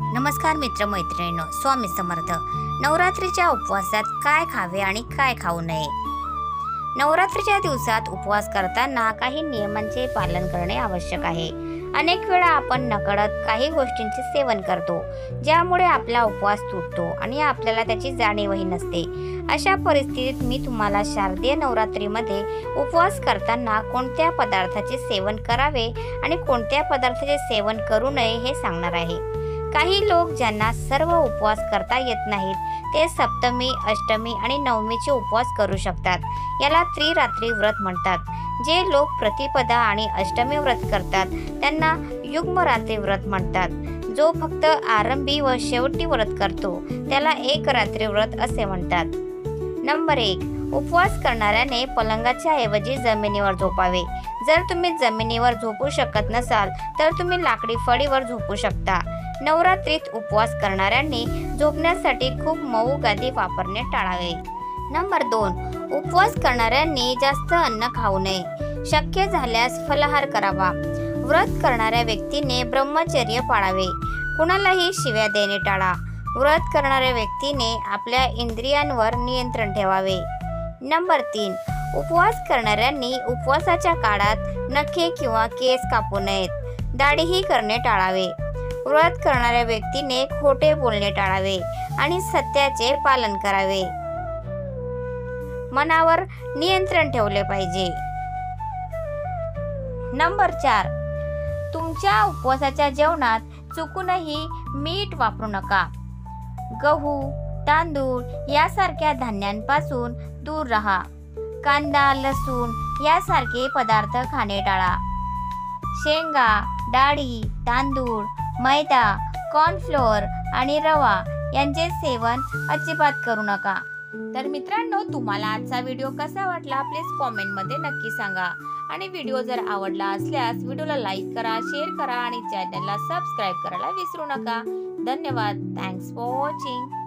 नमस्कार मित्रमैत्रिणींनो, स्वामी समर्थ. नवरात्रीच्या उपवासात काय खावे आणि काय खाऊ नये. नवरात्रीच्या दिवसात उपवास करताना काही नियमांचे पालन करणे आवश्यक आहे. अनेक वेळा आपण नकळत काही गोष्टींचे सेवन करतो, ज्यामुळे आपला उपवास तुटतो आणि आपल्याला त्याची जाणीवही नसते. अशा परिस्थितीत मी तुम्हाला शारदीय नवरात्रीमध्ये उपवास करताना कोणत्या पदार्थाचे सेवन करावे आणि कोणत्या पदार्थाचे सेवन करू नये हे सांगणार आहे. काही लोक ज्यांना सर्व उपवास करता येत नाहीत, ते सप्तमी, अष्टमी आणि नवमीचे उपवास करू शकतात. याला त्रिरात्री व्रत म्हणतात. जे लोक प्रतिपदा आणि अष्टमी व्रत करतात त्यांना युग्मरात्री व्रत म्हणतात. जो फक्त आरंभी व शेवटी व्रत करतो त्याला एक रात्री व्रत असे म्हणतात. नंबर 1. उपवास करणाऱ्याने पलंगाच्या ऐवजी जमिनीवर झोपावे. जर तुम्ही जमिनीवर झोपू शकत नसाल तर तुम्ही लाकडी फळीवर झोपू शकता. नवरात्रीत उपवास करणाऱ्यांनी झोपण्यासाठी खूप मऊ गादी वापरणे टाळावे. नंबर 2. उपवास करणाऱ्यांनी जास्त अन्न खाऊ नये. शक्य झाल्यास फलाहार करावा. व्रत करणाऱ्या व्यक्तीने ब्रह्मचर्य पाळावे. कुणालाही शिव्या देणे टाळा. व्रत करणाऱ्या व्यक्तीने आपल्या इंद्रियांवर नियंत्रण ठेवावे. नंबर 3. उपवास करणाऱ्यांनी उपवासाच्या काळात नखे किंवा केस कापू नयेत. दाढीही करणे टाळावे. व्रत करणाऱ्या व्यक्तीने खोटे बोलणे टाळावे आणि सत्याचे पालन करावे. मनावर नियंत्रण ठेवले पाहिजे. नंबर 4. तुमच्या उपवासाच्या जेवणात चुकूनही मीठ वापरू नका. गहू, तांदूळ यासारख्या धान्यांपासून दूर राहा. कांदा, लसूण यासारखे पदार्थ खाणे टाळा. शेंगा, डाळी, तांदूळ, मैदा, कॉर्नफ्लोअर आणि रवा यांचे सेवन अजिबात करू नका. तर मित्रांनो, तुम्हाला आजचा व्हिडिओ कसा वाटला प्लीज कॉमेंटमध्ये नक्की सांगा. आणि व्हिडिओ जर आवडला असल्यास व्हिडिओला लाईक करा, शेअर करा आणि चॅनलला सबस्क्राईब करायला विसरू नका. धन्यवाद. Thanks for watching.